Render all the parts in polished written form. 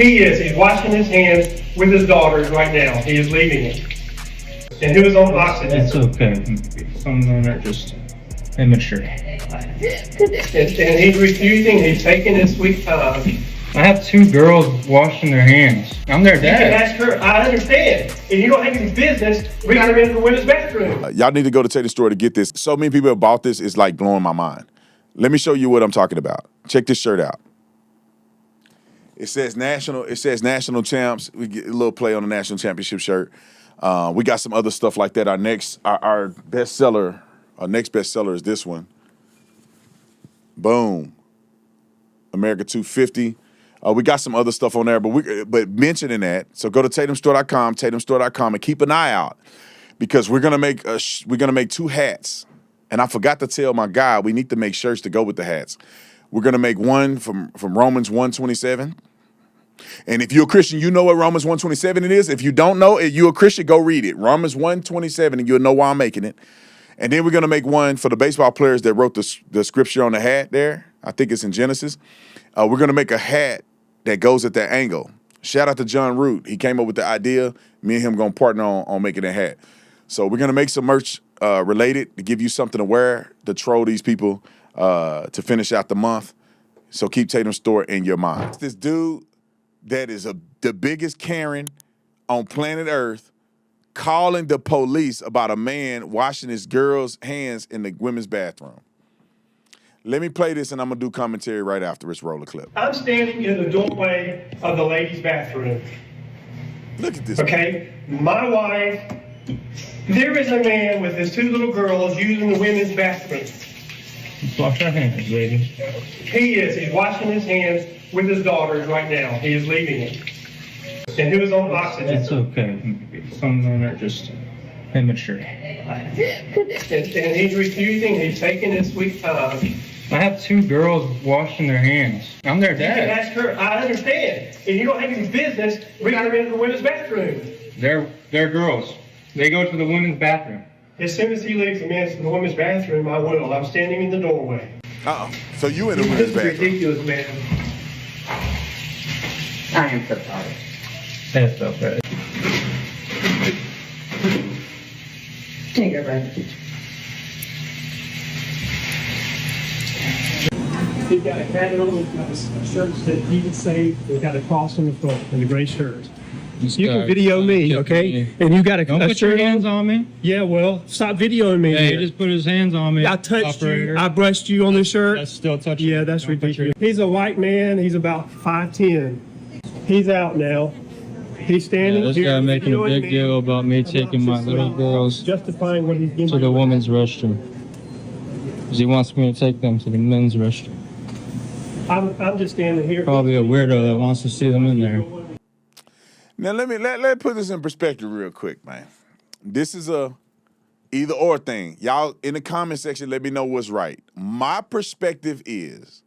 He is. He's washing his hands with his daughters right now. He is leaving it. And who is on oxygen? It's okay. Some men are just immature. And he's refusing. He's taking his sweet time. I have two girls washing their hands. I'm their You can dad. ask her. I understand. If you don't have any business, we got her into the women's bathroom. Y'all need to go to Tatum store to get this. So many people have bought this. It's like blowing my mind. Let me show you what I'm talking about. Check this shirt out. It says national champs. We get a little play on the national championship shirt. We got some other stuff like that. Our next bestseller is this one. Boom. America 250. We got some other stuff on there, but mentioning that, so go to tatumstore.com, and keep an eye out because we're gonna make two hats. And I forgot to tell my guy we need to make shirts to go with the hats. We're gonna make one from Romans 1:27. And if you're a Christian, you know what Romans 1:27 it is. If you don't know, if you're a Christian, go read it. Romans 1:27, and you'll know why I'm making it. And then we're gonna make one for the baseball players that wrote the scripture on the hat there. I think it's in Genesis. We're gonna make a hat that goes at that angle. Shout out to John Root. He came up with the idea. Me and him gonna partner on making a hat. So we're gonna make some merch related to give you something to wear to troll these people to finish out the month. So keep Tatum Store in your mind. This dude that is the biggest Karen on planet Earth calling the police about a man washing his girl's hands in the women's bathroom. Let me play this, and I'm going to do commentary right after this roller clip. I'm standing in the doorway of the ladies' bathroom. Look at this. Okay? My wife, there is a man with his two little girls using the women's bathroom. Wash your hands, lady. He is. He's washing his hands with his daughters right now. He is leaving it. And who is on oxygen? It's okay. Some men are just immature. And he's refusing. He's taking his sweet time. I have two girls washing their hands. I'm their You can dad. ask her. I understand. If you don't have any business, we got her into the women's bathroom. They're girls. They go to the women's bathroom. As soon as he leaves the women's bathroom, I will. I'm standing in the doorway. So you in the This women's is bathroom. ridiculous, man. I am so sorry. That's okay. Take a breath. He's got a hat on, he's got a shirt that he would say, he's got a cross on the front and a gray shirt. You can video me, okay? And you got a Don't put shirt your hands on me. Yeah, well, stop videoing me. Yeah, he then. just put his hands on me. I touched operator. you. I brushed you on the shirt. That's still touching. Yeah, that's Don't put your- ridiculous. He's a white man. He's about 5'10". He's out now. He's standing This here. guy making a videoing big me deal about me about taking my little 6 girls justifying what he's to doing. the women's restroom. Because he wants me to take them to the men's restroom. I'm just standing here. Probably a weirdo that wants to see them in there. Now let me put this in perspective real quick, man. This is a either or thing. Y'all in the comment section, let me know what's right. My perspective is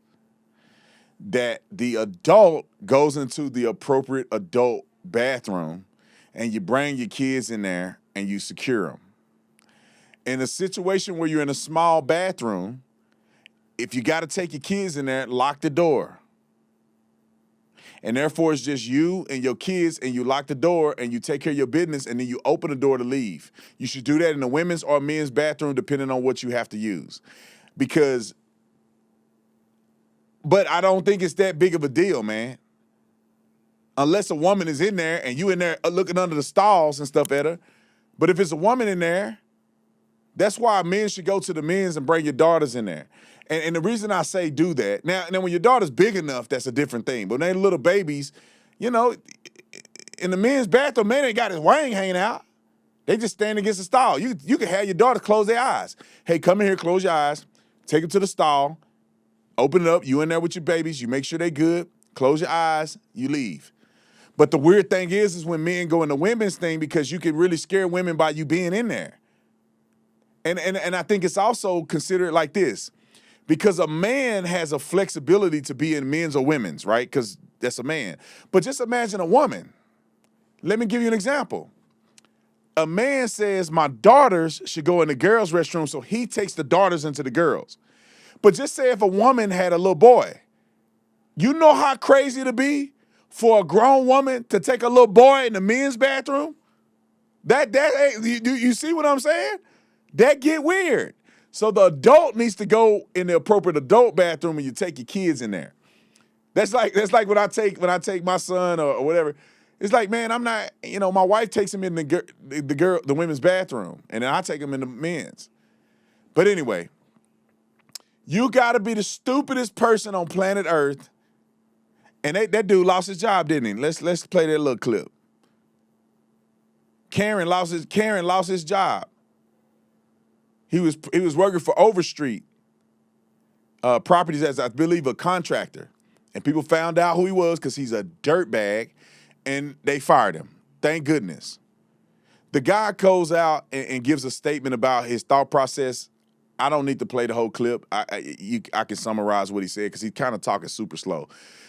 that the adult goes into the appropriate adult bathroom and you bring your kids in there and you secure them. In a situation where you're in a small bathroom, if you got to take your kids in there, lock the door. And therefore, it's just you and your kids, and you lock the door and you take care of your business, and then you open the door to leave. You should do that in the women's or men's bathroom, depending on what you have to use. But I don't think it's that big of a deal, man. Unless a woman is in there and you in there looking under the stalls and stuff at her. But if it's a woman in there, that's why men should go to the men's and bring your daughters in there. And the reason I say do that, now when your daughter's big enough, that's a different thing. But when they're little babies, you know, in the men's bathroom, man ain't got his wang hanging out. They just stand against the stall. You can have your daughter close their eyes. Hey, come in here, close your eyes, take them to the stall, open it up, you in there with your babies, you make sure they good, close your eyes, you leave. But the weird thing is when men go in the women's thing, because you can really scare women by you being in there. And I think it's also considered like this. Because a man has a flexibility to be in men's or women's, right? Because that's a man. But just imagine a woman. Let me give you an example. A man says, my daughters should go in the girls' restroom, so he takes the daughters into the girls. But just say if a woman had a little boy, you know how crazy it'd be for a grown woman to take a little boy in the men's bathroom? You see what I'm saying? That get weird. So the adult needs to go in the appropriate adult bathroom and you take your kids in there. That's like when I take my son or whatever. It's like, man, I'm not, my wife takes him in the women's bathroom, and then I take him in the men's. But anyway, you gotta be the stupidest person on planet Earth. And that dude lost his job, didn't he? Let's play that little clip. Karen lost his job. He was working for Overstreet Properties as, I believe, a contractor. And people found out who he was because he's a dirtbag, and they fired him. Thank goodness. The guy goes out and gives a statement about his thought process. I don't need to play the whole clip. I can summarize what he said because he's kind of talking super slow.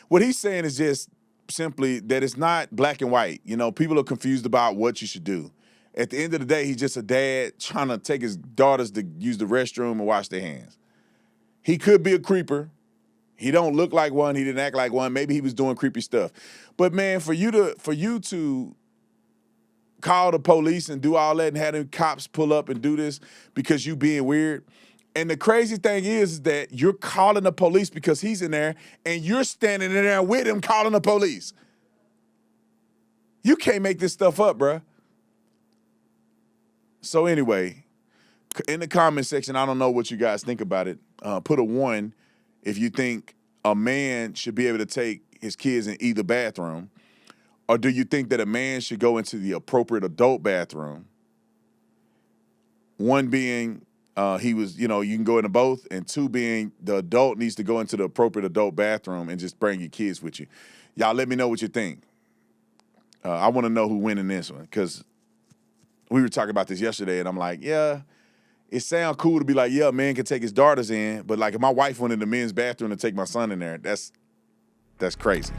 What he's saying is just simply that it's not black and white. People are confused about what you should do. At the end of the day, he's just a dad trying to take his daughters to use the restroom and wash their hands. He could be a creeper. He don't look like one. He didn't act like one. Maybe he was doing creepy stuff. But man, for you to call the police and do all that and have them cops pull up and do this because you being weird. And the crazy thing is that you're calling the police because he's in there and you're standing in there with him calling the police. You can't make this stuff up, bruh. So anyway, in the comment section, I don't know what you guys think about it. Put a 1 if you think a man should be able to take his kids in either bathroom, or do you think that a man should go into the appropriate adult bathroom? 1 being you can go into both, and 2 being the adult needs to go into the appropriate adult bathroom and just bring your kids with you. Y'all let me know what you think. I want to know who win in this one because we were talking about this yesterday, and I'm like, yeah, it sounds cool to be like, yeah, a man can take his daughters in, but like if my wife went in the men's bathroom to take my son in there, that's crazy.